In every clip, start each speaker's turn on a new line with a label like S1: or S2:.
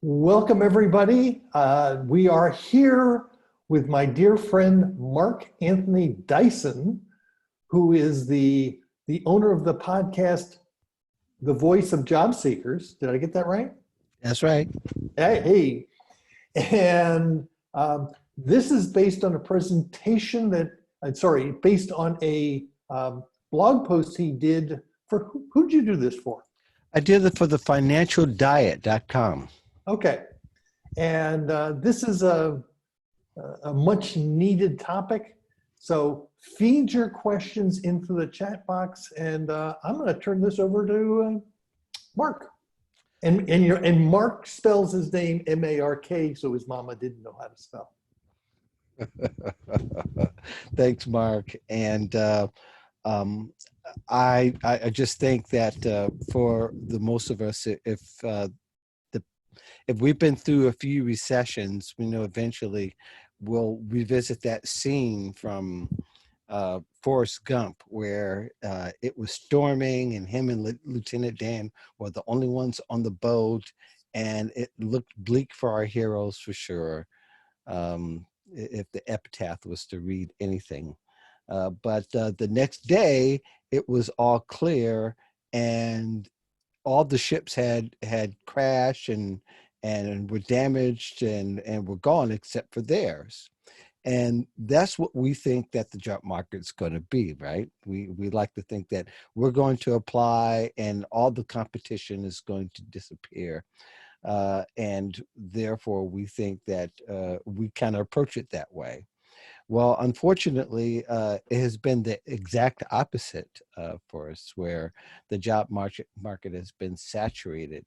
S1: Welcome, everybody. We are here with my dear friend Mark Anthony Dyson, who is the owner of the podcast, The Voice of Job Seekers. Did I get that right?
S2: That's right.
S1: And this is based on a presentation based on a blog post he did for who'd you do this for?
S2: I did it for the financialdiet.com.
S1: Okay. And this is a much needed topic. So feed your questions into the chat box, and I'm going to turn this over to Mark. And Mark spells his name M-A-R-K, so his mama didn't know how to spell.
S2: Thanks, Mark. And I just think that for the most of us, if we've been through a few recessions, we know eventually we'll revisit that scene from Forrest Gump, where it was storming and him and Lieutenant Dan were the only ones on the boat, and it looked bleak for our heroes for sure. If the epitaph was to read anything. But the next day, it was all clear, and all the ships had crashed and were damaged and were gone except for theirs. And that's what we think that the job market's going to be, right? We like to think that we're going to apply and all the competition is going to disappear. And therefore, we think that we kind of approach it that way. Well, unfortunately, it has been the exact opposite for us, where the job market has been saturated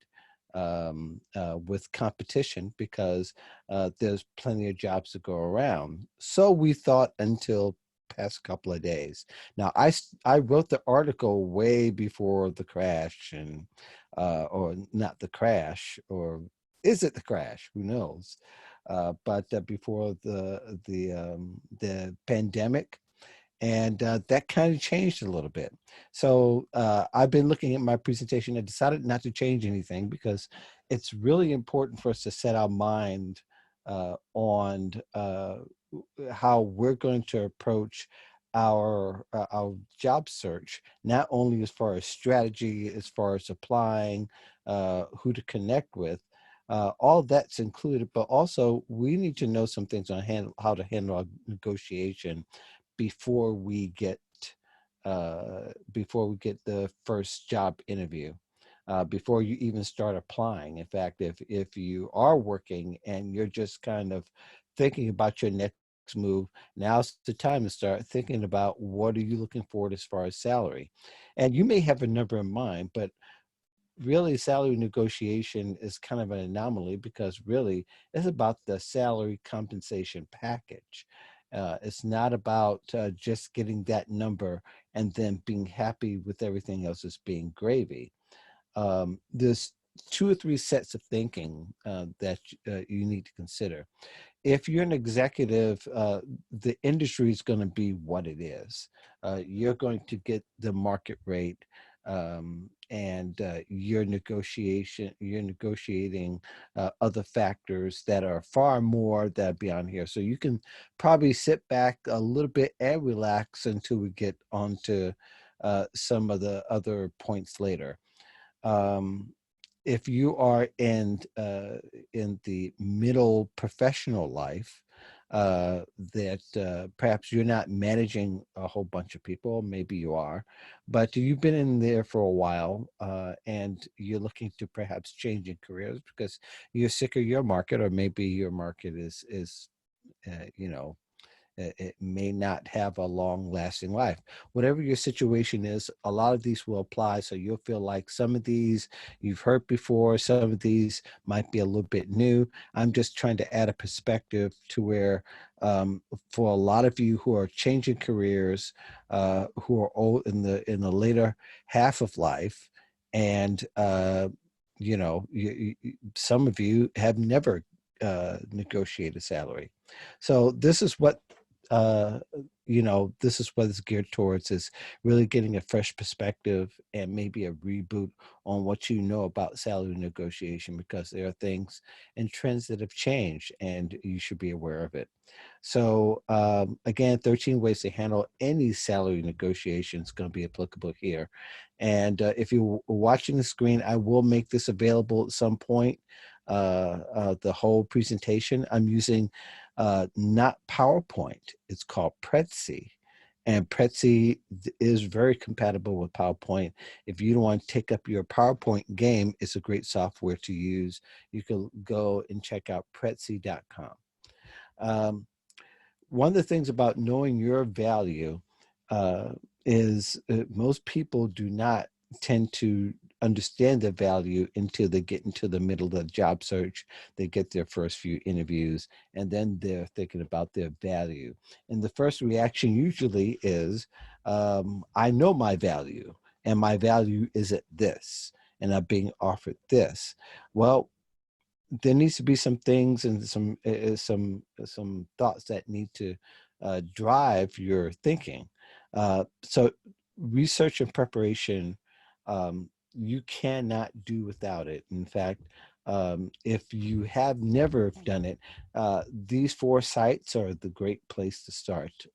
S2: with competition because there's plenty of jobs to go around. So we thought until past couple of days. Now, I wrote the article way before the crash, and or not the crash, or is it the crash? Who knows? But before the pandemic, and that kind of changed a little bit. So I've been looking at my presentation and decided not to change anything because it's really important for us to set our mind on how we're going to approach our job search, not only as far as strategy, as far as applying, who to connect with. All that's included, but also we need to know some things on how to handle our negotiation before we get the first job interview, before you even start applying. In fact, if you are working and you're just kind of thinking about your next move, now's the time to start thinking about what are you looking for as far as salary. And you may have a number in mind, but really salary negotiation is kind of an anomaly because really it's about the salary compensation package. It's not about just getting that number and then being happy with everything else as being gravy. There's two or three sets of thinking that you need to consider. If you're an executive, the industry is going to be what it is. You're going to get the market rate, and you're negotiating other factors that are far more that beyond here. So you can probably sit back a little bit and relax until we get onto some of the other points later. If you are in the middle professional life, that perhaps you're not managing a whole bunch of people, maybe you are, but you've been in there for a while, and you're looking to perhaps change in careers because you're sick of your market, or maybe your market is you know, it may not have a long lasting life. Whatever your situation is, a lot of these will apply. So you'll feel like some of these you've heard before, some of these might be a little bit new. I'm just trying to add a perspective to where, for a lot of you who are changing careers, who are old in the later half of life, and some of you have never negotiated salary. So this is what this is what it's geared towards, is really getting a fresh perspective and maybe a reboot on what you know about salary negotiation, because there are things and trends that have changed and you should be aware of it. So again, 13 ways to handle any salary negotiation is going to be applicable here. And if you're watching the screen, I will make this available at some point. The whole presentation I'm using, not PowerPoint. It's called Prezi. And Prezi is very compatible with PowerPoint. If you don't want to take up your PowerPoint game, it's a great software to use. You can go and check out Prezi.com. One of the things about knowing your value is most people do not tend to understand their value until they get into the middle of the job search. They get their first few interviews, and then they're thinking about their value. And the first reaction usually is, I know my value, and my value is at this, and I'm being offered this. Well, there needs to be some things and some thoughts that need to drive your thinking. So research and preparation, you cannot do without it. In fact, if you have never done it, these 4 sites are the great place to start.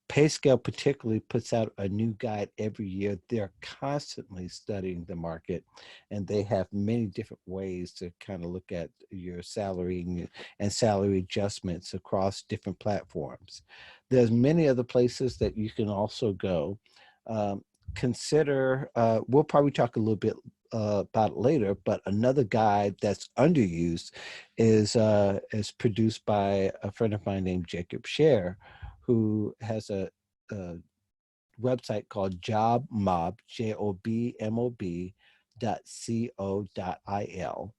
S2: PayScale particularly puts out a new guide every year. They're constantly studying the market, and they have many different ways to kind of look at your salary and salary adjustments across different platforms. There's many other places that you can also go. Consider, we'll probably talk a little bit about it later, but another guide that's underused is produced by a friend of mine named Jacob Scher, who has a website called JobMob, JobMob.co.il.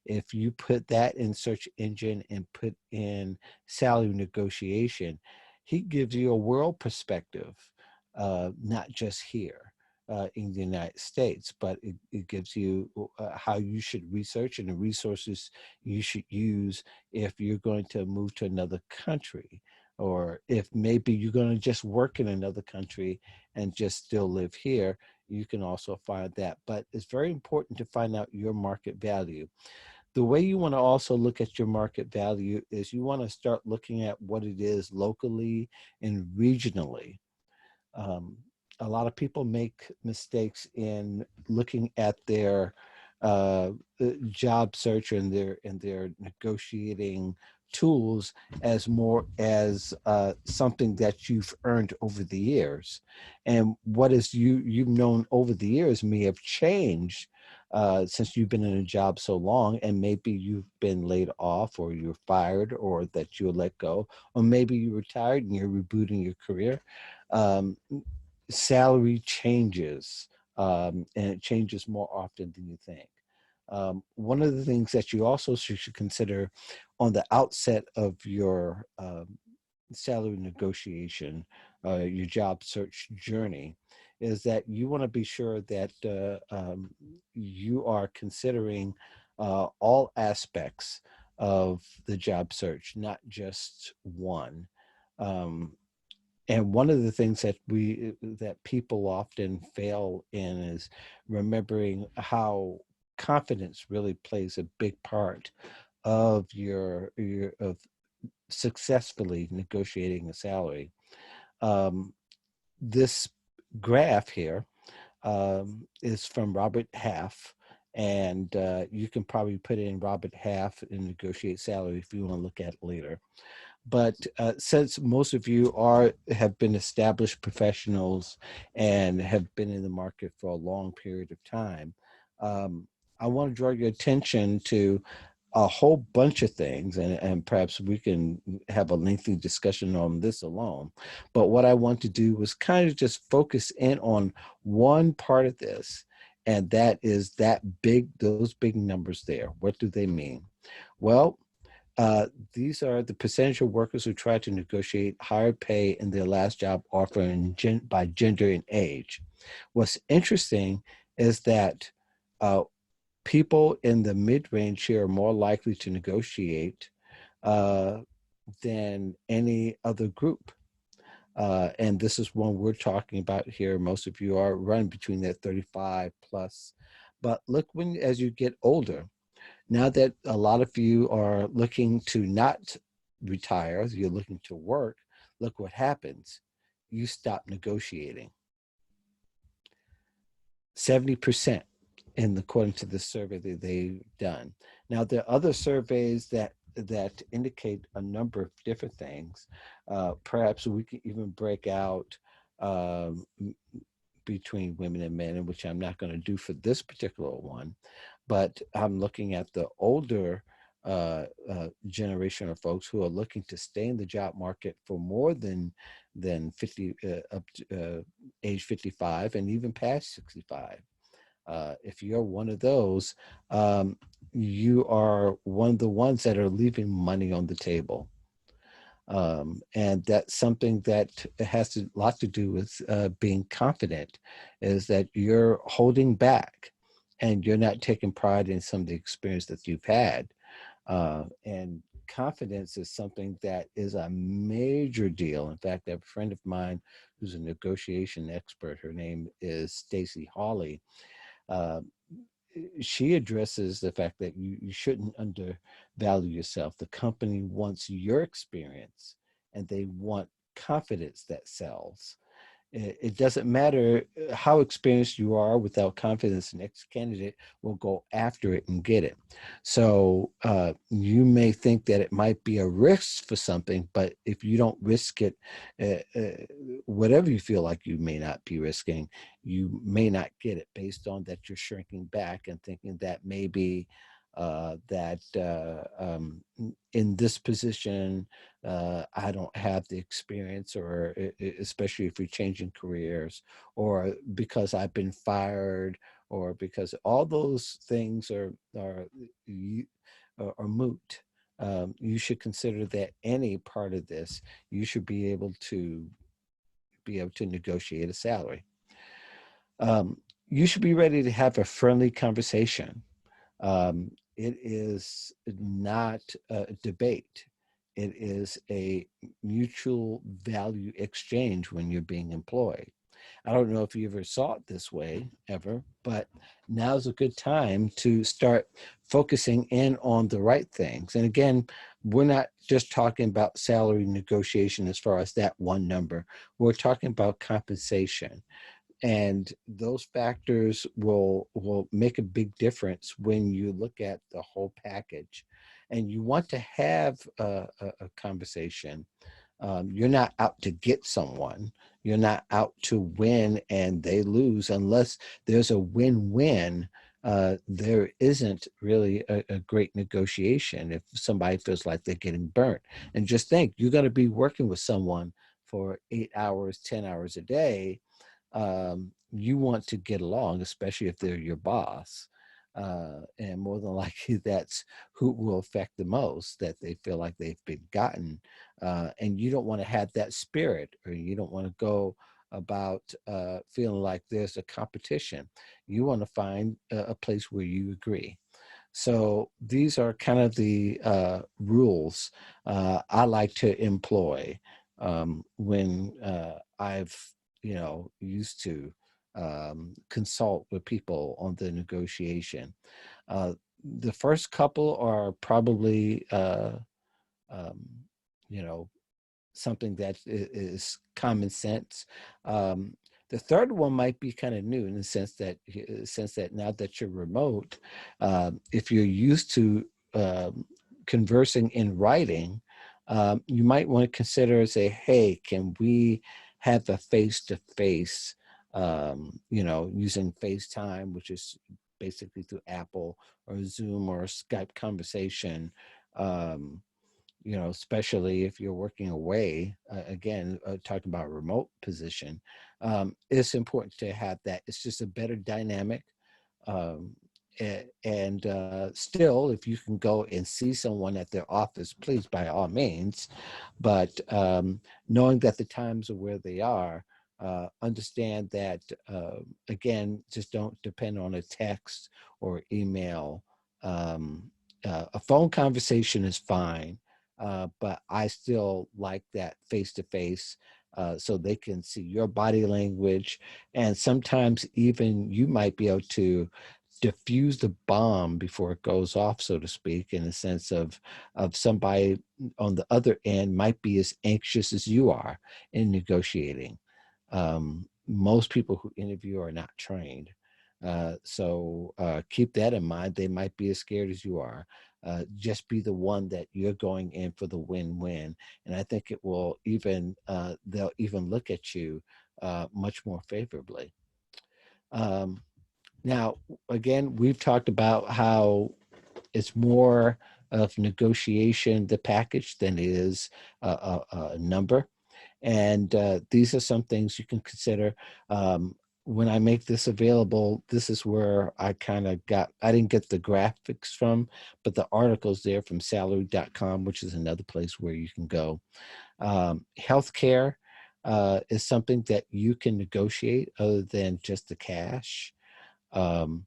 S2: If you put that in search engine and put in salary negotiation, he gives you a world perspective, not just here in the United States, but it gives you how you should research and the resources you should use if you're going to move to another country, or if maybe you're going to just work in another country and just still live here. You can also find that. But it's very important to find out your market value. The way you want to also look at your market value is you want to start looking at what it is locally and regionally. Um, a lot of people make mistakes in looking at their uh, job search and their negotiating tools as more as something that you've earned over the years, and what is you've known over the years may have changed since you've been in a job so long, and maybe you've been laid off, or you're fired, or that you were let go, or maybe you retired and you're rebooting your career. um, Salary changes, and it changes more often than you think. One of the things that you also should consider on the outset of your salary negotiation, your job search journey, is that you want to be sure that you are considering all aspects of the job search, not just one. Um, and one of the things that people often fail in is remembering how confidence really plays a big part of your of successfully negotiating a salary. Um, this graph here is from Robert Half, and you can probably put in Robert Half and negotiate salary if you want to look at it later. But since most of you have been established professionals and have been in the market for a long period of time, I want to draw your attention to a whole bunch of things, and perhaps we can have a lengthy discussion on this alone. But what I want to do was kind of just focus in on one part of this, and that is those big numbers there. What do they mean? Well, these are the percentage of workers who try to negotiate higher pay in their last job offer by gender and age. What's interesting is that people in the mid-range here are more likely to negotiate. Uh, than any other group. And this is one we're talking about here. Most of you are running between that 35 plus. But look, when as you get older, now that a lot of you are looking to not retire, you're looking to work, look what happens. You stop negotiating. 70% according to the survey that they've done. Now, there are other surveys that indicate a number of different things. Perhaps we can even break out um, between women and men, in which I'm not going to do for this particular one, but I'm looking at the older generation of folks who are looking to stay in the job market for more than 50 up to age 55 and even past 65. If you're one of those, you are one of the ones that are leaving money on the table. And that's something that has a lot to do with being confident, is that you're holding back and you're not taking pride in some of the experience that you've had. And confidence is something that is a major deal. In fact, I have a friend of mine who's a negotiation expert. Her name is Stacy Hawley. Uh, she addresses the fact that you shouldn't undervalue yourself. The company wants your experience and they want confidence that sells. It doesn't matter how experienced you are, without confidence, the next candidate will go after it and get it. So you may think that it might be a risk for something, but if you don't risk it, whatever you feel like you may not be risking, you may not get it, based on that you're shrinking back and thinking that maybe in this position, I don't have the experience, or especially if you're changing careers, or because I've been fired, or because all those things are moot. You should consider that any part of this, you should be able to negotiate a salary. You should be ready to have a friendly conversation. It is not a debate. It is a mutual value exchange when you're being employed. I don't know if you ever saw it this way ever, but now's a good time to start focusing in on the right things. And again, we're not just talking about salary negotiation as far as that one number. We're talking about compensation, and those factors will make a big difference when you look at the whole package. And you want to have a conversation. You're not out to get someone. You're not out to win and they lose. Unless there's a win-win, there isn't really a great negotiation if somebody feels like they're getting burnt. And just think, you're going to be working with someone for 8 hours, 10 hours a day. You want to get along, especially if they're your boss. And more than likely, that's who will affect the most, that they feel like they've been gotten. And you don't want to have that spirit, or you don't want to go about feeling like there's a competition. You want to find a place where you agree. So these are kind of the rules I like to employ when I've, used to consult with people on the negotiation. The first couple are probably, um, you know, something that is common sense. The third one might be kind of new in the sense that now that you're remote, if you're used to conversing in writing, you might want to consider and say, "Hey, can we have a face-to-face?" Using FaceTime, which is basically through Apple, or Zoom, or a Skype conversation. Um, Especially if you're working away, again, talking about remote position, it's important to have that. It's just a better dynamic. Um, and still, if you can go and see someone at their office, please, by all means. But knowing that the times are where they are, understand that, again, just don't depend on a text or email. A phone conversation is fine. but I still like that face to face, so they can see your body language, and sometimes even you might be able to diffuse the bomb before it goes off, so to speak, in the sense of somebody on the other end might be as anxious as you are in negotiating. Most people who interview are not trained. So keep that in mind. They might be as scared as you are. Just be the one that you're going in for the win-win. And I think it will even, they'll even look at you much more favorably. Um, Now, again, we've talked about how it's more of negotiation, the package, than it is a number. And these are some things you can consider. When I make this available, this is where I didn't get the graphics from, but the article's there from salary.com, which is another place where you can go. Healthcare is something that you can negotiate other than just the cash. Um,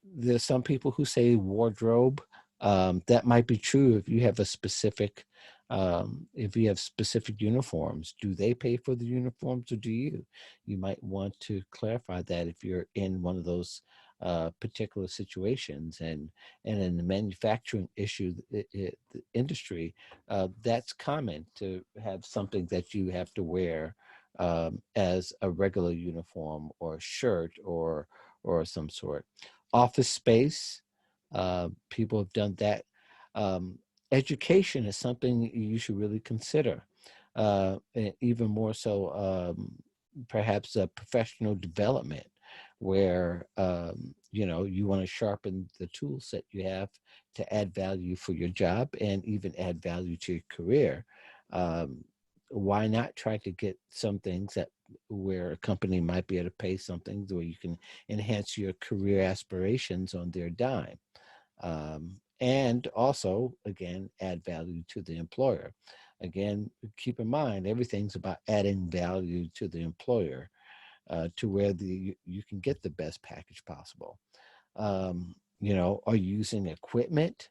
S2: there's some people who say wardrobe. That might be true if you have a specific, if you have specific uniforms. Do they pay for the uniforms or do you? You might want to clarify that if you're in one of those particular situations. And in the manufacturing the industry, that's common to have something that you have to wear as a regular uniform or shirt or some sort. Office space, people have done that. Um, Education is something you should really consider, and even more so, perhaps a professional development where you want to sharpen the tool set you have to add value for your job and even add value to your career. Um, why not try to get some things that where a company might be able to pay something where you can enhance your career aspirations on their dime, and also again add value to the employer. Again, keep in mind everything's about adding value to the employer, to where you can get the best package possible. Are you using equipment?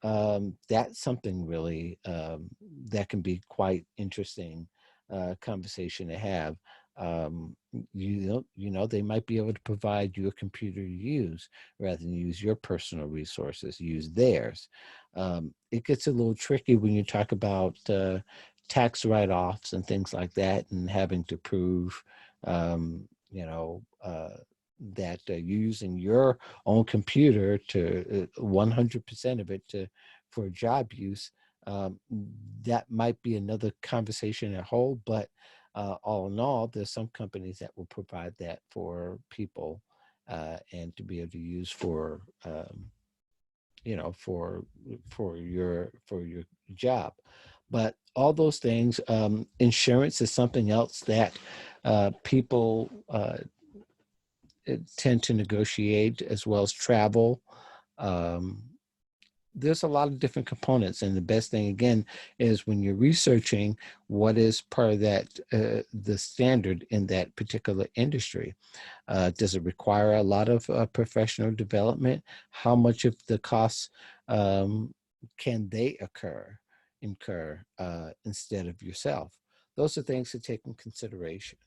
S2: That's something really that can be quite interesting conversation to have. They might be able to provide you a computer to use rather than use your personal resources, use theirs. It gets a little tricky when you talk about tax write-offs and things like that, and having to prove, um, you know, that you're using your own computer to 100% of it to for job use. um, that might be another conversation at whole, but all in all, there's some companies that will provide that for people, and to be able to use for for your job. But all those things, insurance is something else that people tend to negotiate, as well as travel. Um, there's a lot of different components, and the best thing again is when you're researching what is part of that, the standard in that particular industry. Does it require a lot of professional development? How much of the costs um, can they incur instead of yourself? Those are things to take in consideration.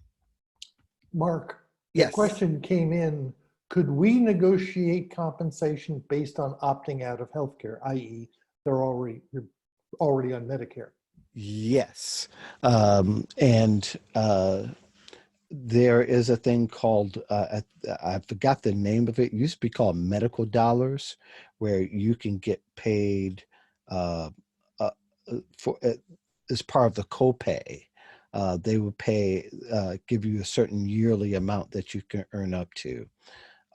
S1: Mark, the
S2: Yes.
S1: question came in, could we negotiate compensation based on opting out of healthcare, i.e. you're already on Medicare?
S2: Yes. And there is a thing called, I forgot the name of it. It used to be called medical dollars, where you can get paid uh, uh, for as part of the copay. They would give you a certain yearly amount that you can earn up to.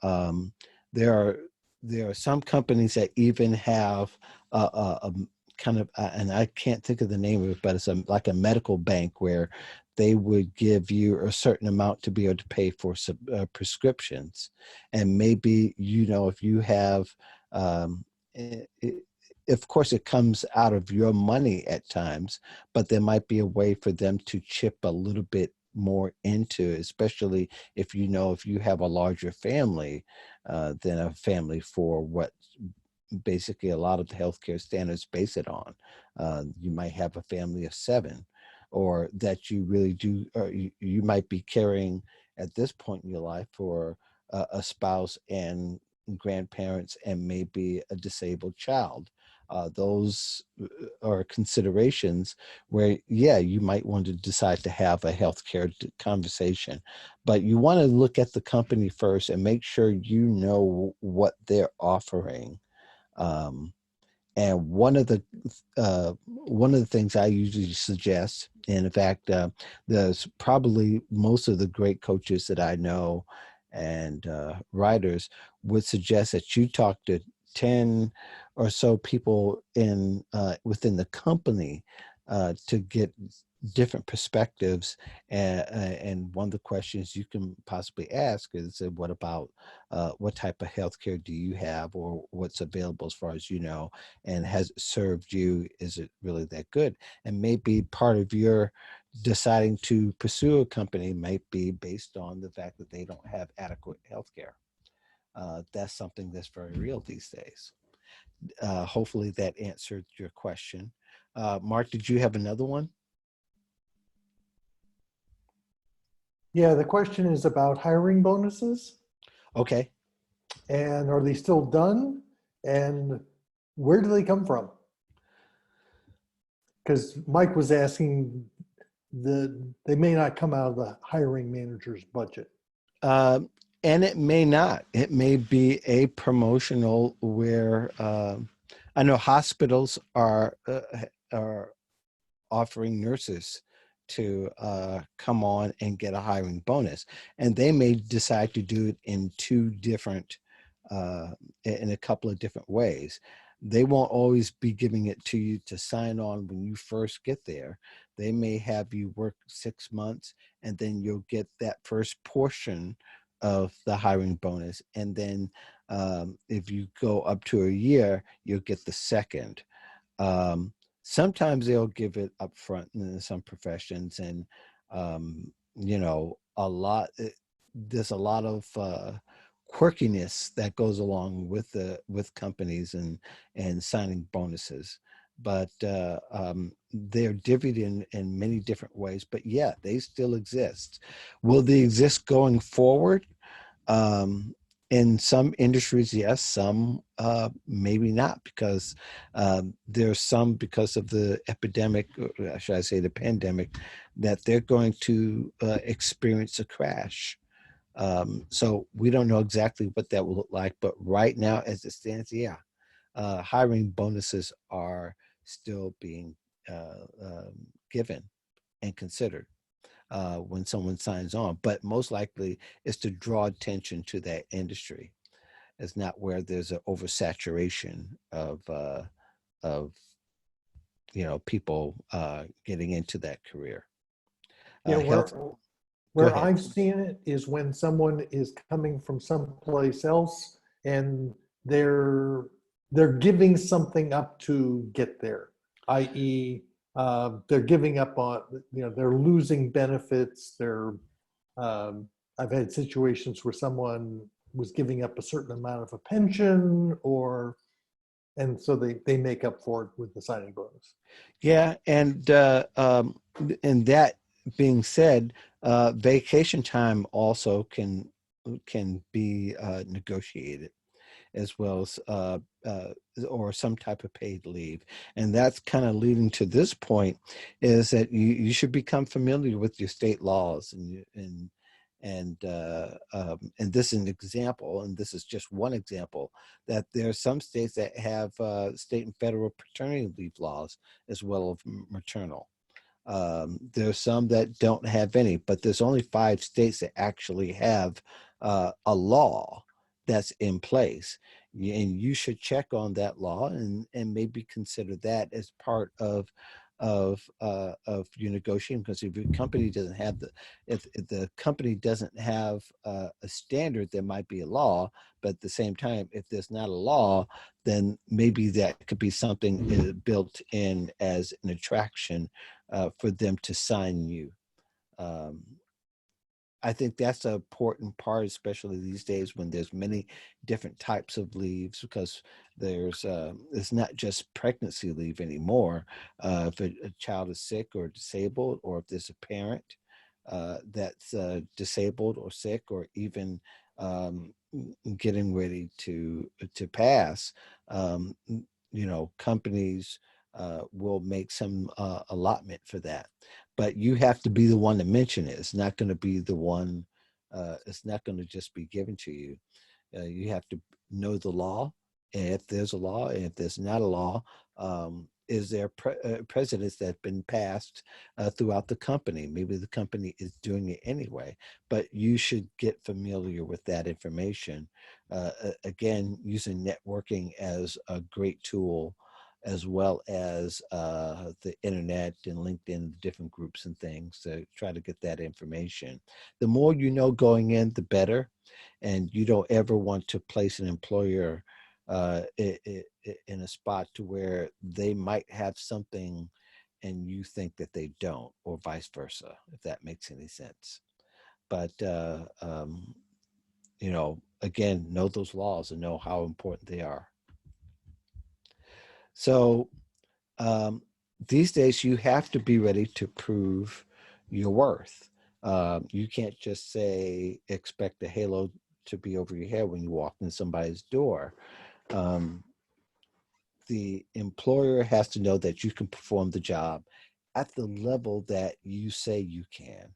S2: Um, there are there are some companies that even have a kind of, and I can't think of the name of it, but it's like a medical bank where they would give you a certain amount to be able to pay for some prescriptions, and maybe if you have, um, of course, it comes out of your money at times, but there might be a way for them to chip a little bit more into, especially if you have a larger family than a family for what basically a lot of the healthcare standards base it on. You might have a family of 7, or that you really do, or you might be caring at this point in your life for a spouse and grandparents and maybe a disabled child. Those are considerations where, yeah, you might want to decide to have a healthcare conversation, but you want to look at the company first and make sure you know what they're offering. Um, and one of the things I usually suggest, and in fact, there's probably most of the great coaches that I know and writers would suggest that you talk to 10 or so people in within the company to get different perspectives. And one of the questions you can possibly ask is, what about what type of healthcare do you have, or what's available as far as you know, and has it served you? Is it really that good? And maybe part of your deciding to pursue a company might be based on the fact that they don't have adequate healthcare. That's something that's very real these days. Hopefully that answered your question. Mark, did you have another one?
S1: Yeah, the question is about hiring bonuses,
S2: Okay.
S1: and are they still done? And where do they come from? Because Mike was asking, they may not come out of the hiring manager's budget.
S2: Um, and it may not. It may be a promotional where I know hospitals are offering nurses to come on and get a hiring bonus, and they may decide to do it in in a couple of different ways. They won't always be giving it to you to sign on when you first get there. They may have you work 6 months, and then you'll get that first portion of the hiring bonus, and then if you go up to a year, you'll get the second. um, Sometimes they'll give it up front in some professions, and you know, there's a lot of quirkiness that goes along with companies and signing bonuses, but they're divvied in many different ways. But yeah, they still exist. Will they exist going forward? Um, in some industries, yes. Some maybe not, because there's some, because of the epidemic, or should I say the pandemic, that they're going to experience a crash. So we don't know exactly what that will look like, but right now, as it stands, yeah, hiring bonuses are still being given and considered when someone signs on, but most likely is to draw attention to that industry. It's not where there's an oversaturation of people getting into that career.
S1: Yeah,
S2: Health. Go
S1: where
S2: ahead.
S1: I've seen it is when someone is coming from someplace else and they're they're giving something up to get there, i.e., they're giving up on, they're losing benefits. I've had situations where someone was giving up a certain amount of a pension, and so they make up for it with the signing bonus.
S2: Yeah, and that being said, vacation time also can be negotiated, as well as uh, or some type of paid leave. And that's kind of leading to this point, is that you should become familiar with your state laws, and this is an example, and this is just one example, that there are some states that have state and federal paternity leave laws as well as maternal. There's some that don't have any, but there's only 5 states that actually have a law that's in place. And you should check on that law and maybe consider that as part of your negotiation. Because if your company doesn't have if the company doesn't have a standard, there might be a law. But at the same time, if there's not a law, then maybe that could be something built in as an attraction for them to sign you. Um, I think that's an important part, especially these days when there's many different types of leaves, because it's not just pregnancy leave anymore. If a child is sick or disabled, or if there's a parent that's disabled or sick, or even getting ready to pass, companies will make some allotment for that. But you have to be the one to mention it. It's not going to be the one. It's not going to just be given to you. You have to know the law, and if there's a law, and if there's not a law, is there precedents that have been passed throughout the company? Maybe the company is doing it anyway, but you should get familiar with that information. Again, using networking as a great tool, as well as the internet and LinkedIn, different groups and things to try to get that information. The more you know going in, the better. And you don't ever want to place an employer in a spot to where they might have something and you think that they don't, or vice versa, if that makes any sense. But again, know those laws and know how important they are. So um, these days, you have to be ready to prove your worth. You can't just expect a halo to be over your head when you walk in somebody's door. Um, the employer has to know that you can perform the job at the level that you say you can.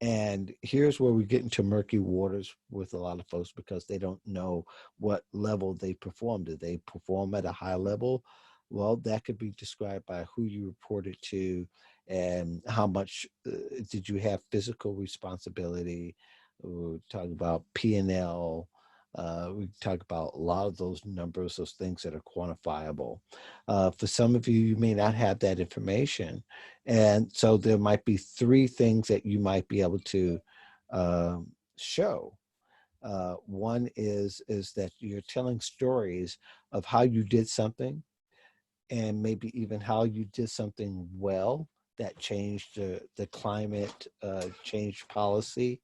S2: And here's where we get into murky waters with a lot of folks, because they don't know what level they perform. Do they perform at a high level? Well, that could be described by who you reported to and how much did you have physical responsibility. We talk about P&L. We talk about a lot of those numbers, those things that are quantifiable. For some of you, you may not have that information. And so there might be three things that you might be able to show. One is that you're telling stories of how you did something, and maybe even how you did something well that changed the climate, changed policy,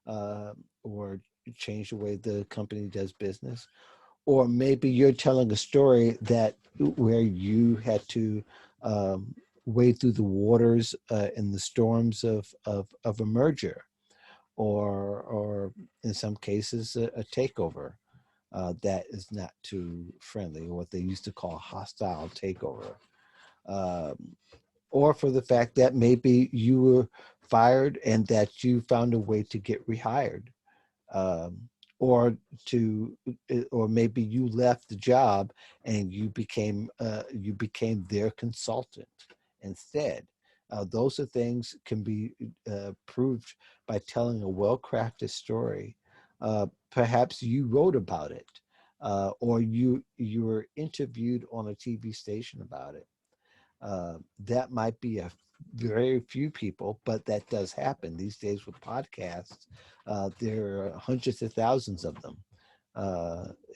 S2: or changed the way the company does business. Or maybe you're telling a story that where you had to wade through the waters in the storms of a merger, or in some cases a takeover that is not too friendly, or what they used to call hostile takeover. Um, or for the fact that maybe you were fired and that you found a way to get rehired, um, or or maybe you left the job and you became their consultant instead. Those are things can be proved by telling a well-crafted story. Perhaps you wrote about it, or you were interviewed on a TV station about it. That might be a very few people, but that does happen these days with podcasts. There are hundreds of thousands of them,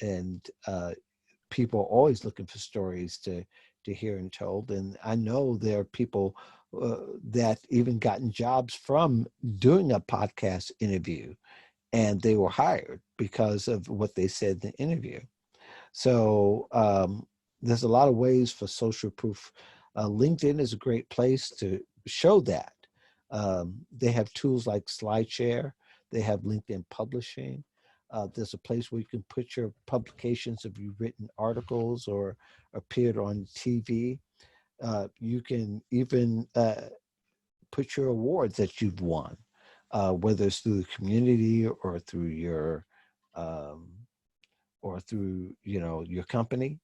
S2: and people are always looking for stories to hear and told. And I know there are people that even gotten jobs from doing a podcast interview, and they were hired because of what they said in the interview. So there's a lot of ways for social proof. LinkedIn is a great place to show that. They have tools like SlideShare. They have LinkedIn Publishing. There's a place where you can put your publications if you've written articles or appeared on TV. You can even put your awards that you've won, whether it's through the community um, or through your company.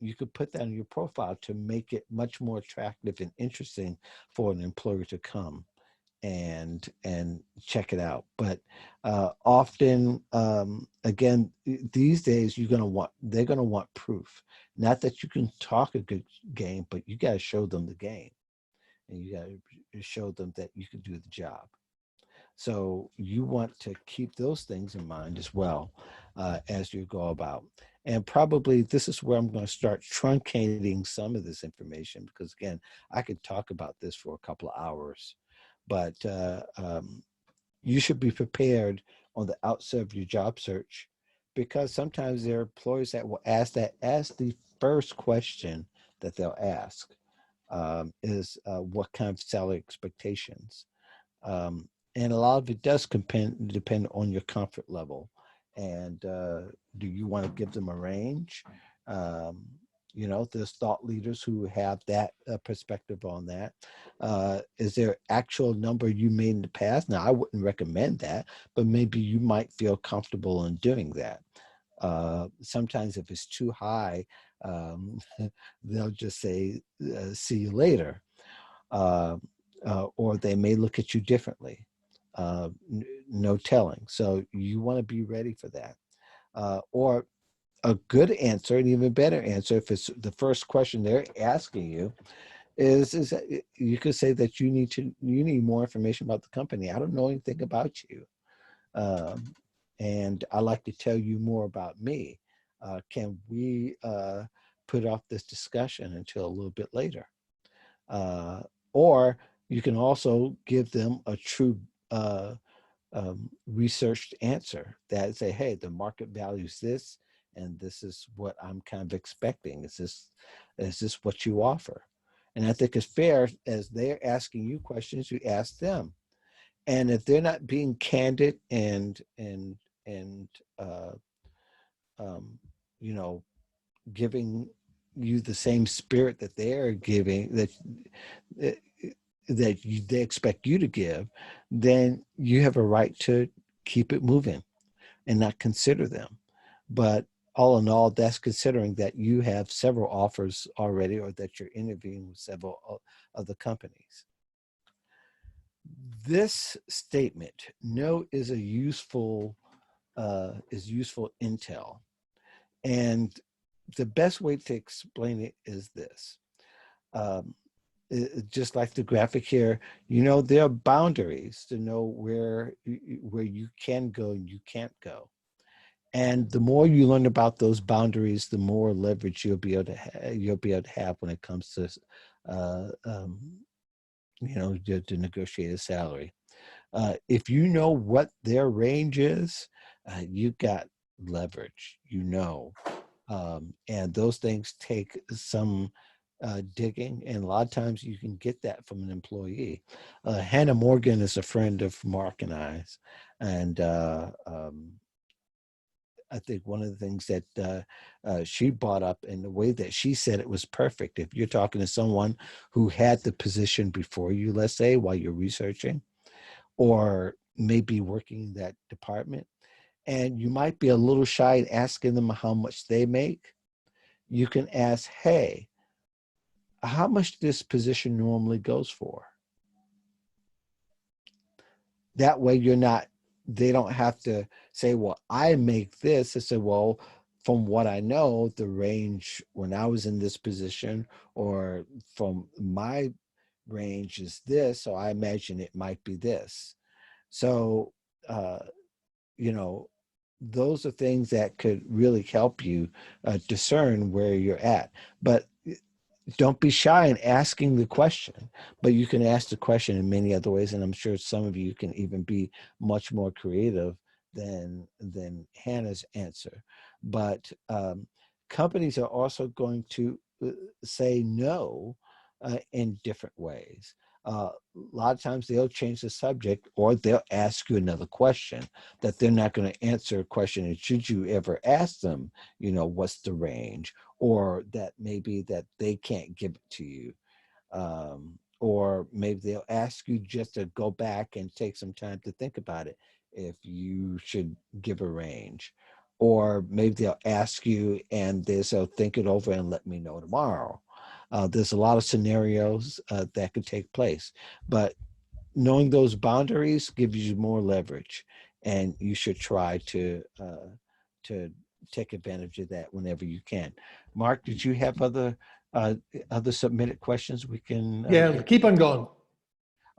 S2: You could put that in your profile to make it much more attractive and interesting for an employer to come and check it out. But often, again, these days they're gonna want proof. Not that you can talk a good game, but you got to show them the game, and you got to show them that you can do the job. So you want to keep those things in mind as well as you go about. And probably this is where I'm going to start truncating some of this information, because again, I could talk about this for a couple of hours. But you should be prepared on the outset of your job search, because sometimes there are employers that will ask that as the first question that they'll ask, is what kind of salary expectations. Um, and a lot of it does depend on your comfort level. And do you want to give them a range? Um, there's thought leaders who have that perspective on that. Is there actual number you made in the past? Now, I wouldn't recommend that, but maybe you might feel comfortable in doing that. Sometimes if it's too high, um, they'll just say, see you later. Uh, or they may look at you differently. No telling. So you want to be ready for that. Or a good answer, an even better answer, if it's the first question they're asking you, is that you could say that you need more information about the company. I don't know anything about you, and I like to tell you more about me. Can we put off this discussion until a little bit later? Uh, or you can also give them a true researched answer that say, hey, the market values this, and this is what I'm kind of expecting. Is this what you offer? And I think it's fair, as they're asking you questions, you ask them. And if they're not being candid and uh, um, you know, giving you the same spirit that they're giving, that they expect you to give, then you have a right to keep it moving and not consider them. But all in all, that's considering that you have several offers already, or that you're interviewing with several other companies. This statement, no, is useful intel. And the best way to explain it is this. Um, just like the graphic here, there are boundaries to know where you can go and you can't go. And the more you learn about those boundaries, the more leverage you'll be able to have when it comes to, uh, um, to negotiate a salary. If you know what their range is, you've got leverage. And those things take some digging, and a lot of times you can get that from an employee. Hannah Morgan is a friend of Mark and I's, and I think one of the things that she brought up, and the way that she said it was perfect. If you're talking to someone who had the position before you, let's say, while you're researching, or maybe working in that department, and you might be a little shy in asking them how much they make, you can ask, hey, how much this position normally goes for? That way they don't have to say, well, I make this. They say, well, from what I know, the range when I was in this position, or from my range is this, so I imagine it might be this. So, uh, you know, those are things that could really help you discern where you're at. But don't be shy in asking the question, but you can ask the question in many other ways, and I'm sure some of you can even be much more creative than Hannah's answer. But companies are also going to say no in different ways. A lot of times they'll change the subject, or they'll ask you another question that they're not going to answer a question. And should you ever ask them, what's the range, or that maybe that they can't give it to you, or maybe they'll ask you just to go back and take some time to think about it if you should give a range, or maybe they'll ask you and they say, think it over and let me know tomorrow. There's a lot of scenarios that could take place, but knowing those boundaries gives you more leverage, and you should try to take advantage of that whenever you can. Mark, did you have other submitted questions we can
S1: Yeah,
S2: get?
S1: keep on going.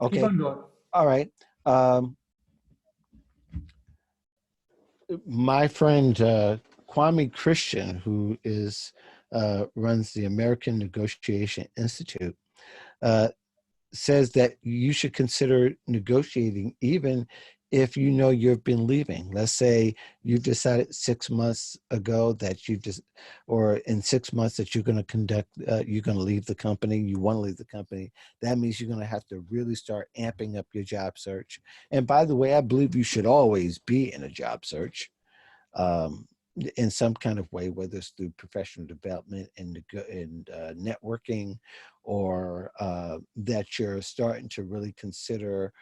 S1: Keep
S2: Okay,
S1: on going.
S2: all right. My friend Kwame Christian, who runs the American Negotiation Institute, uh, says that you should consider negotiating even if you know you've been leaving. Let's say you've decided 6 months ago that you just, or in 6 months that you're going to you're going to leave the company, you want to leave the company. That means you're going to have to really start amping up your job search. And by the way, I believe you should always be in a job search, um, in some kind of way, whether it's through professional development and networking, or that you're starting to really consider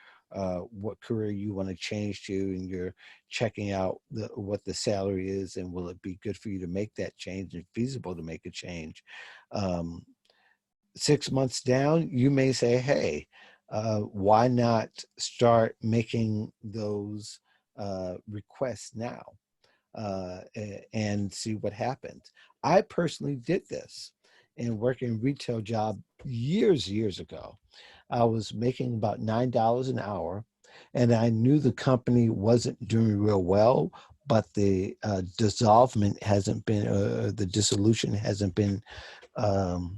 S2: what career you want to change to, and you're checking out what the salary is, and will it be good for you to make that change and feasible to make a change. Um, 6 months down, you may say, hey, why not start making those requests now? And see what happens. I personally did this in working retail job years ago. I was making about $9 an hour, and I knew the company wasn't doing real well, but the the dissolution hasn't been, um,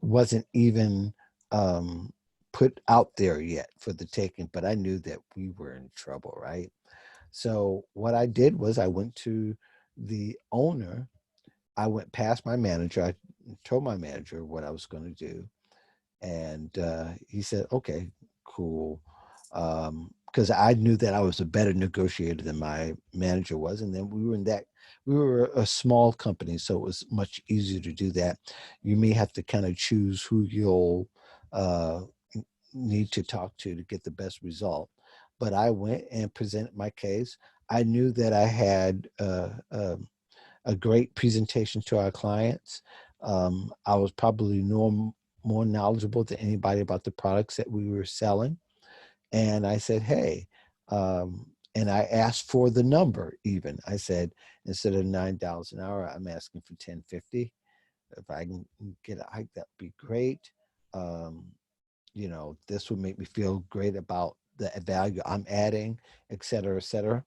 S2: wasn't even um, put out there yet for the taking. But I knew that we were in trouble, right? So what I did was I went to the owner. I went past my manager. I told my manager what I was going to do, and he said, "Okay, cool," because I knew that I was a better negotiator than my manager was, and then we were a small company, so it was much easier to do that. You may have to kind of choose who you'll uh, need to talk to get the best result. But I went and presented my case. I knew that I had a great presentation to our clients. I was probably more knowledgeable than anybody about the products that we were selling. And I said, hey, and I asked for the number even. I said, instead of $9 an hour, I'm asking for 10.50. If I can get a hike, that'd be great. Um, this would make me feel great about the value I'm adding, et cetera, et cetera.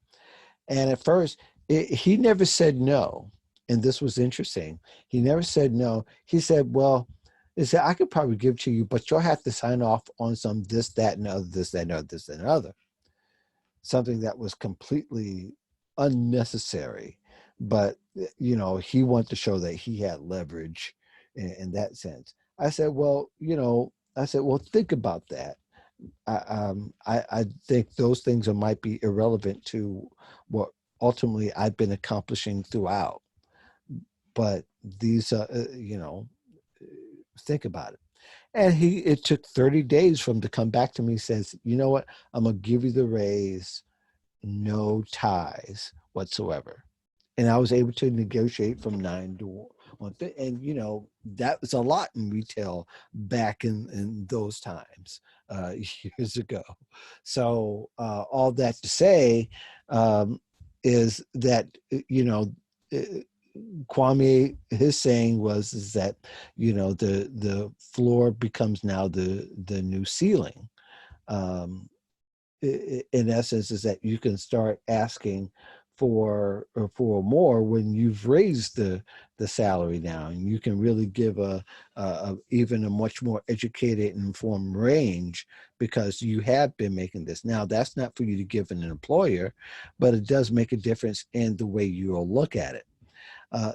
S2: And at first, he never said no. And this was interesting. He never said no. He said, well, he said, I could probably give to you, but you'll have to sign off on some this, that, and other, this, that, and other, this, that, and other. Something that was completely unnecessary. But, he wanted to show that he had leverage in that sense. I said, well, think about that. I think those things might be irrelevant to what ultimately I've been accomplishing throughout. But these, think about it. And it took 30 days for him to come back to me and says, you know what? I'm going to give you the raise, no ties whatsoever. And I was able to negotiate from 9 to 1. And that was a lot in retail back in those times, years ago. So all that to say, is that uh, Kwame, his saying was is that the floor becomes now the new ceiling. Um, in essence, is that you can start asking for more when you've raised the salary now, and you can really give even a much more educated and informed range because you have been making this. Now, that's not for you to give an employer, but it does make a difference in the way you'll look at it.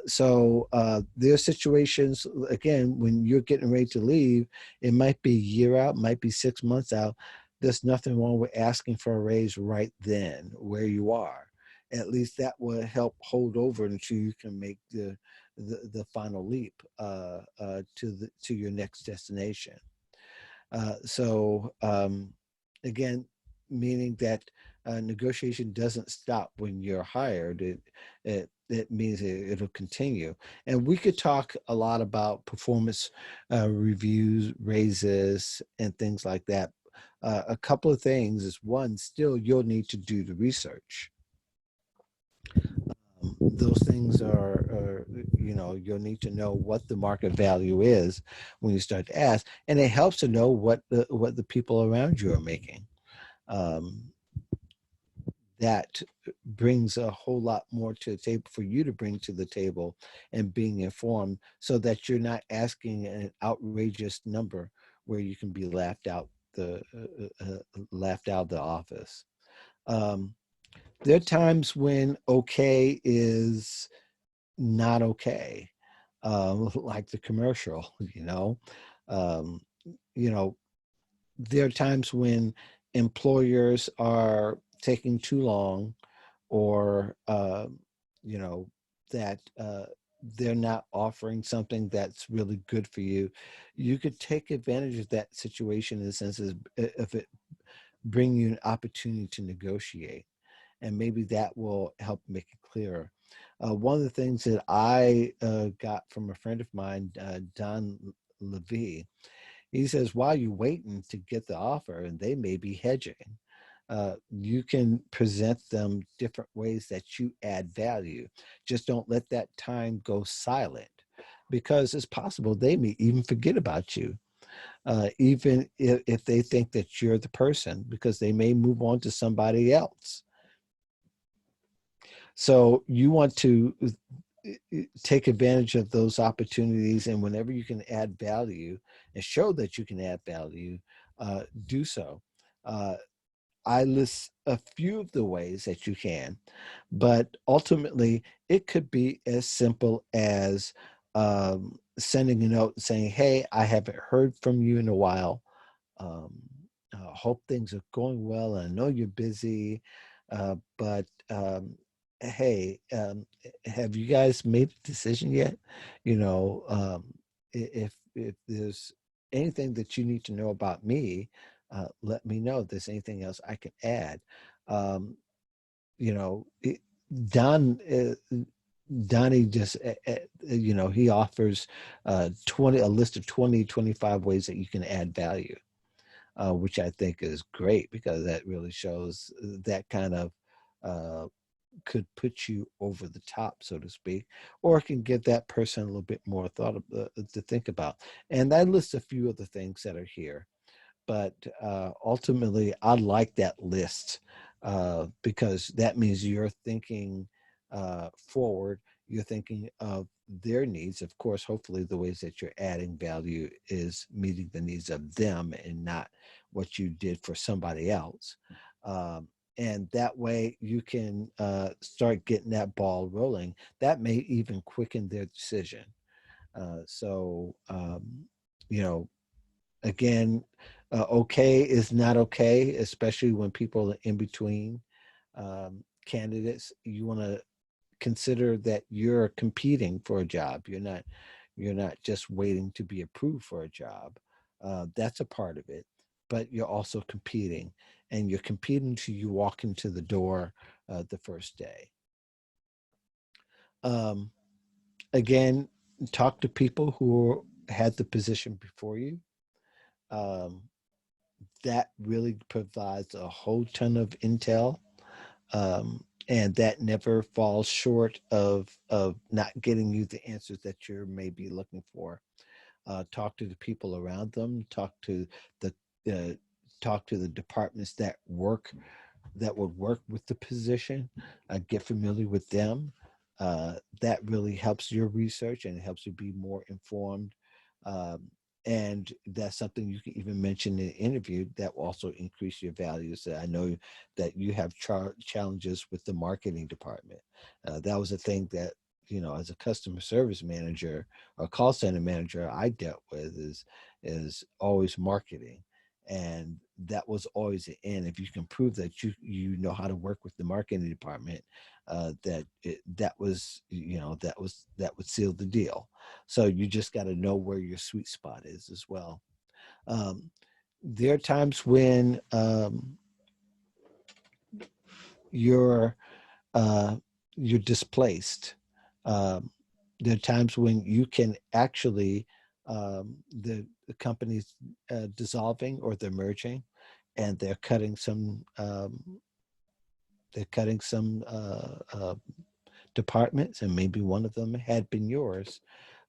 S2: So there are situations, again, when you're getting ready to leave, it might be a year out, might be 6 months out. There's nothing wrong with asking for a raise right then where you are. At least that will help hold over until you can make the final leap to your next destination. So again, meaning that negotiation doesn't stop when you're hired. It means it'll continue. And we could talk a lot about performance reviews, raises, and things like that. A couple of things is one, still you'll need to do the research. Those things are, you'll need to know what the market value is when you start to ask, and it helps to know what the people around you are making. Um, that brings a whole lot more to the table for you to bring to the table, and being informed so that you're not asking an outrageous number where you can be laughed out the office. Um, there are times when okay is not okay, like the commercial, Um, you know, there are times when employers are taking too long, or that they're not offering something that's really good for you. You could take advantage of that situation in the sense of it bring you an opportunity to negotiate, and maybe that will help make it clearer. One of the things that I got from a friend of mine, Don Levy, he says, while you're waiting to get the offer, and they may be hedging, you can present them different ways that you add value. Just don't let that time go silent, because it's possible they may even forget about you, even if they think that you're the person, because they may move on to somebody else. So you want to take advantage of those opportunities, and whenever you can add value and show that you can add value, do so. Uh, I list a few of the ways that you can, but ultimately it could be as simple as sending a note saying, "Hey, I haven't heard from you in a while. Um, hope things are going well. I know you're busy, but hey, have you guys made a decision yet? If there's anything that you need to know about me, let me know. If there's anything else I can add." Um, you know, it, Don. Donnie just, he offers 20, a list of 20, 25 ways that you can add value, which I think is great, because that really shows that kind of uh, could put you over the top, so to speak, or it can give that person a little bit more thought to think about. And I list a few of the things that are here, but ultimately I like that list, because that means you're thinking forward. You're thinking of their needs. Of course, hopefully the ways that you're adding value is meeting the needs of them and not what you did for somebody else. And that way you can start getting that ball rolling. That may even quicken their decision. You know, again, okay is not okay, especially when people are in between candidates. You want to consider that you're competing for a job. You're not just waiting to be approved for a job. That's a part of it, but you're also competing, and you're competing till you walk into the door the first day. Um, Again, talk to people who had the position before you. Um, that really provides a whole ton of intel, and that never falls short of not getting you the answers that you're maybe looking for. Talk to the people around them. The uh, talk to the departments that would work with the position. Get familiar with them. That really helps your research, and it helps you be more informed. Um, and that's something you can even mention in an interview that will also increase your values. I know that you have challenges with the marketing department. That was a thing that, as a customer service manager or call center manager, I dealt with is always marketing, and that was always the end. If you can prove that you know how to work with the marketing department, that would seal the deal. So you just got to know where your sweet spot is as well. um, there are times when you're uh, you're displaced. um, there are times when you can actually, the company's dissolving, or they're merging, and they're cutting some departments, and maybe one of them had been yours.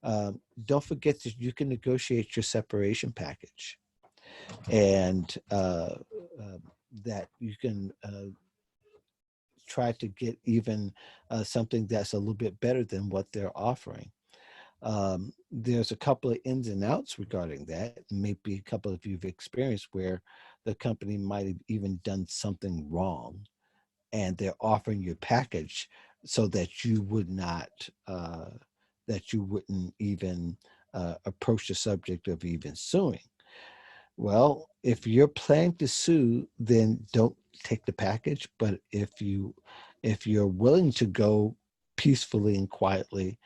S2: Don't forget that you can negotiate your separation package, and that you can try to get even something that's a little bit better than what they're offering. There's a couple of ins and outs regarding that. Maybe a couple of you've experienced where the company might have even done something wrong. and they're offering you a package so that you would not, that you wouldn't even approach the subject of even suing. Well, if you're planning to sue, then don't take the package. But if you're willing to go peacefully and quietly,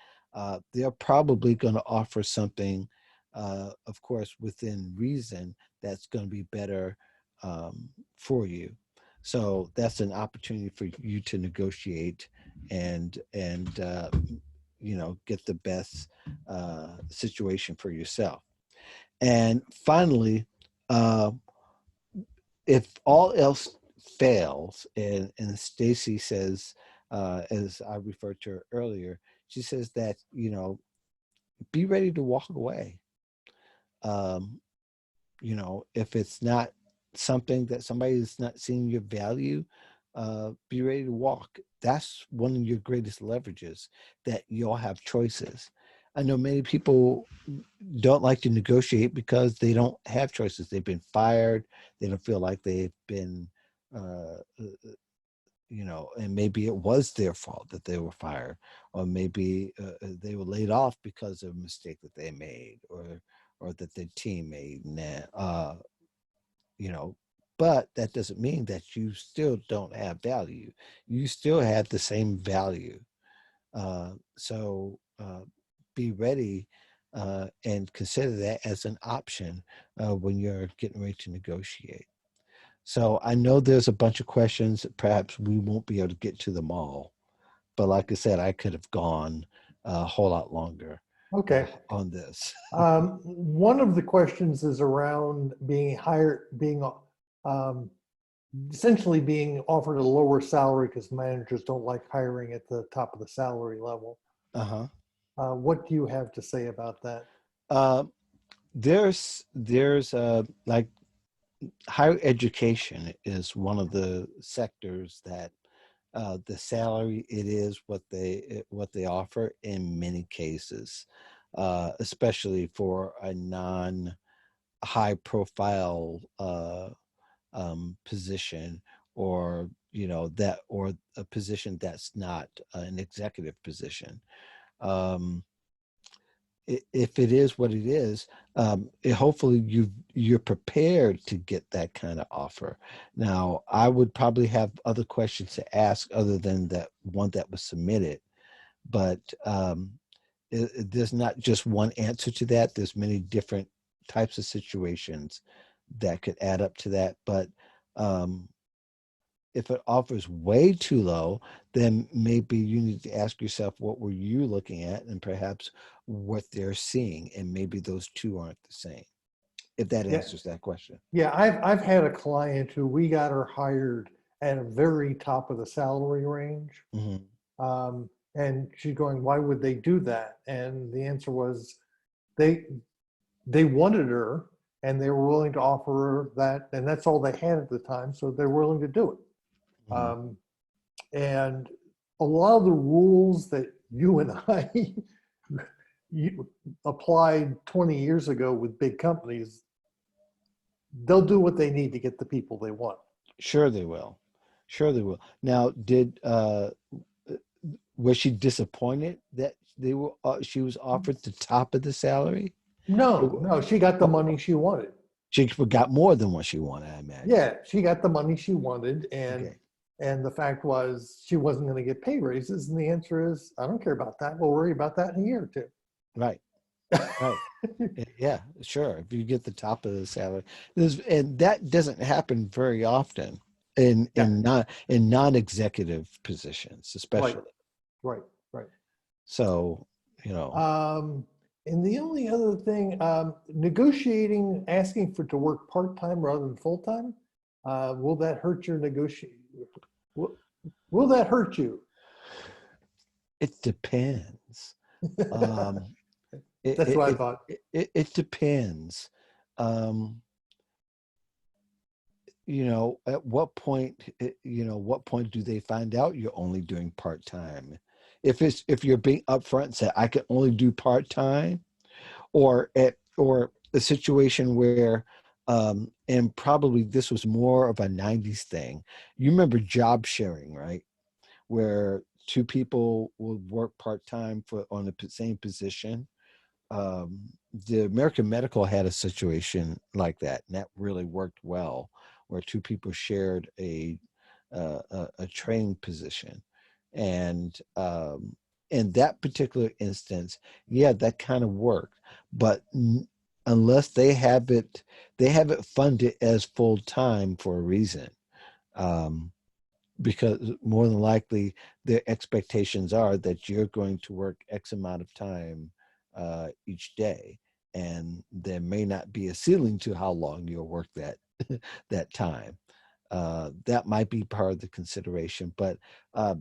S2: they're probably going to offer something, of course, within reason, that's going to be better for you. So that's an opportunity for you to negotiate and get the best situation for yourself. And finally, uh, if all else fails, and Stacy says, as I referred to her earlier, she says that be ready to walk away. Um, if it's not something that somebody is not seeing your value, be ready to walk. That's one of your greatest leverages, that you'll have choices. I know many people don't like to negotiate because they don't have choices. They've been fired. They don't feel like they've been, and maybe it was their fault that they were fired, or maybe they were laid off because of a mistake that they made, or that their team made. You know, but that doesn't mean that you still don't have value. You still have the same value. So be ready and consider that as an option when you're getting ready to negotiate. So I know there's a bunch of questions. Perhaps we won't be able to get to them all, but like I said, I could have gone a whole lot longer
S1: Okay.
S2: on this.
S1: One of the questions is around being hired, being um, essentially being offered a lower salary because managers don't like hiring at the top of the salary level.
S2: Uh-huh.
S1: What do you have to say about that?
S2: Uh, there's like higher education is one of the sectors that the salary, it is what they offer in many cases, especially for a non high profile position, or that, or a position that's not an executive position. Um, if it is what it is, hopefully you're prepared to get that kind of offer. Now, I would probably have other questions to ask other than that one that was submitted, but there's not just one answer to that. There's many different types of situations that could add up to that. But um, if it offers way too low, then maybe you need to ask yourself, what were you looking at, and perhaps what they're seeing, and maybe those two aren't the same. If that
S1: Yeah,
S2: answers that question.
S1: yeah. I've had a client who we got her hired at a very top of the salary range.
S2: Hmm.
S1: And she's going, why would they do that? And the answer was they they wanted her and they were willing to offer her that, and that's all they had at the time, so they're willing to do it.
S2: Hmm.
S1: And a lot of the rules that you and I you applied 20 years ago with big companies, they'll do what they need to get the people they want.
S2: Sure, they will. Sure, they will. Now, did was she disappointed that she was offered the top of the salary?
S1: No,
S2: Or-
S1: no, she got the money she wanted.
S2: She got more than what she wanted, I imagine.
S1: Yeah, she got the money she wanted,
S2: Okay.
S1: and the fact was she wasn't going to get pay raises. And the answer is, I don't care about that. We'll worry about that in a year or
S2: Right. Right.
S1: two.
S2: Yeah, sure. If you get the top of the salary, and that doesn't happen very often in
S1: Yeah,
S2: non-executive positions,
S1: right,
S2: especially.
S1: right, right.
S2: So, you know,
S1: Um, and the only other thing, negotiating, asking for to work part-time rather than full-time, will that hurt your negotiate? Will, will that hurt you?
S2: it depends. Um, it,
S1: That's
S2: it,
S1: what I
S2: it,
S1: thought.
S2: it depends. Um, at what point do they find out you're only doing part-time? If you're being upfront and say, I can only do part-time, or a situation where and probably this was more of a 90s thing. You remember job sharing, right? Where two people would work part-time for on the same position. um, the American Medical had a situation like that, and that really worked well, where two people shared a training position, and in that particular instance, yeah, that kind of worked, but unless they have it funded as full time for a reason. Um, because more than likely their expectations are that you're going to work X amount of time each day, and there may not be a ceiling to how long you'll work that that time. That might be part of the consideration, but uh,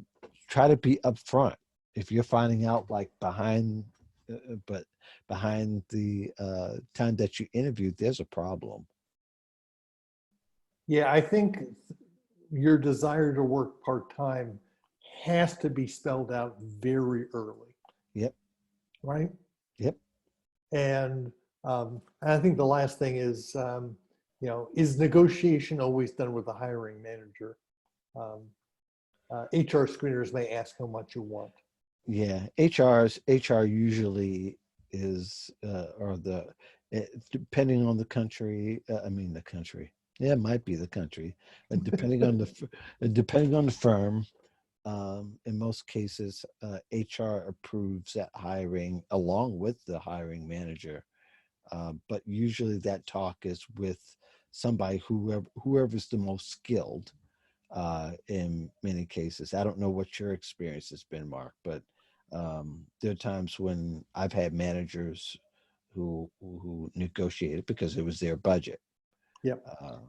S2: try to be upfront. If you're finding out like but behind the time that you interviewed, there's a problem.
S1: Yeah, I think your desire to work part-time has to be spelled out very early,
S2: Yep.
S1: right?
S2: Yep.
S1: And I think the last thing is, is negotiation always done with the hiring manager? Um, HR screeners may ask how much you want.
S2: Yeah, HR usually is or the depending on the country. I mean the country. Yeah, it might be the country, depending on depending on the firm. In most cases, HR approves that hiring along with the hiring manager. But usually that talk is with somebody whoever's the most skilled in many cases. I don't know what your experience has been, Mark, but there are times when I've had managers who negotiated because it was their budget.
S1: Yep.
S2: Um,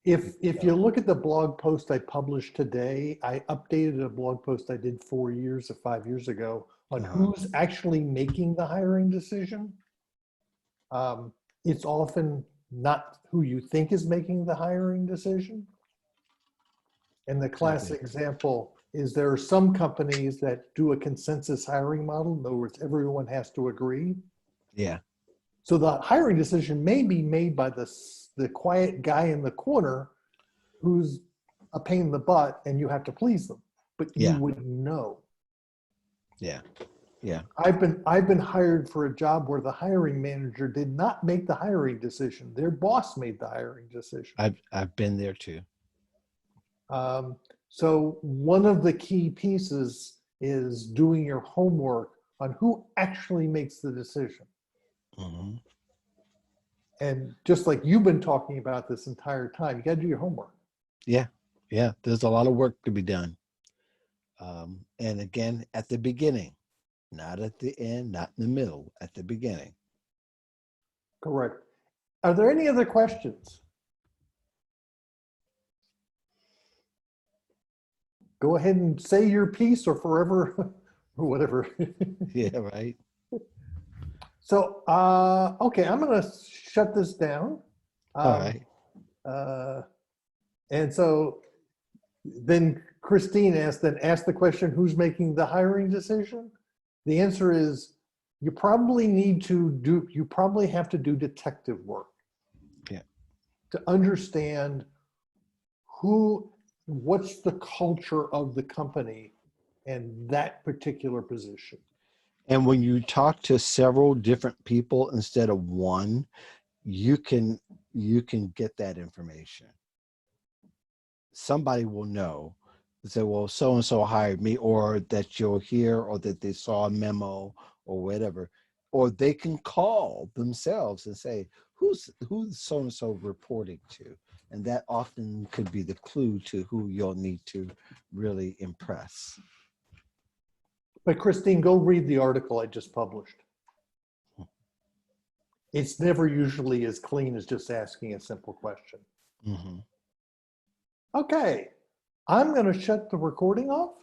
S1: If you
S2: so,
S1: look at the blog post I published today, I updated a blog post I did 4 years or 5 years ago on
S2: uh-huh.
S1: who's actually making the hiring decision. It's often not who you think is making the hiring decision. And the classic
S2: Okay.
S1: example is there are some companies that do a consensus hiring model. In other words, everyone has to agree.
S2: Yeah.
S1: So the hiring decision may be made by the quiet guy in the corner who's a pain in the butt and you have to please them, but you
S2: Yeah.
S1: would know.
S2: Yeah. Yeah.
S1: I've been hired for a job where the hiring manager did not make the hiring decision. Their boss made the hiring decision.
S2: I've been there too.
S1: Um, so one of the key pieces is doing your homework on who actually makes the decision.
S2: Hmm.
S1: And just like you've been talking about this entire time, you got to do your homework.
S2: Yeah. Yeah. There's a lot of work to be done. And again, at the beginning, not at the end, not in the middle, at the beginning.
S1: Correct. Are there any other questions? Go ahead and say your piece or forever or whatever.
S2: Yeah. Right.
S1: So, okay, I'm going to shut this down.
S2: All
S1: Um,
S2: right.
S1: uh, and so then Christine asked the question, who's making the hiring decision? The answer is you probably have to do detective work
S2: Yeah.
S1: to understand what's the culture of the company and that particular position.
S2: And when you talk to several different people instead of one, you can get that information. Somebody will know, say, well, so and so hired me, or that you'll hear, or that they saw a memo, or whatever, or they can call themselves and say, who's so and so reporting to, and that often could be the clue to who you'll need to really impress.
S1: But Christine, go read the article I just published. It's never usually as clean as just asking a simple question.
S2: Mm-hmm.
S1: Okay, I'm going to shut the recording off.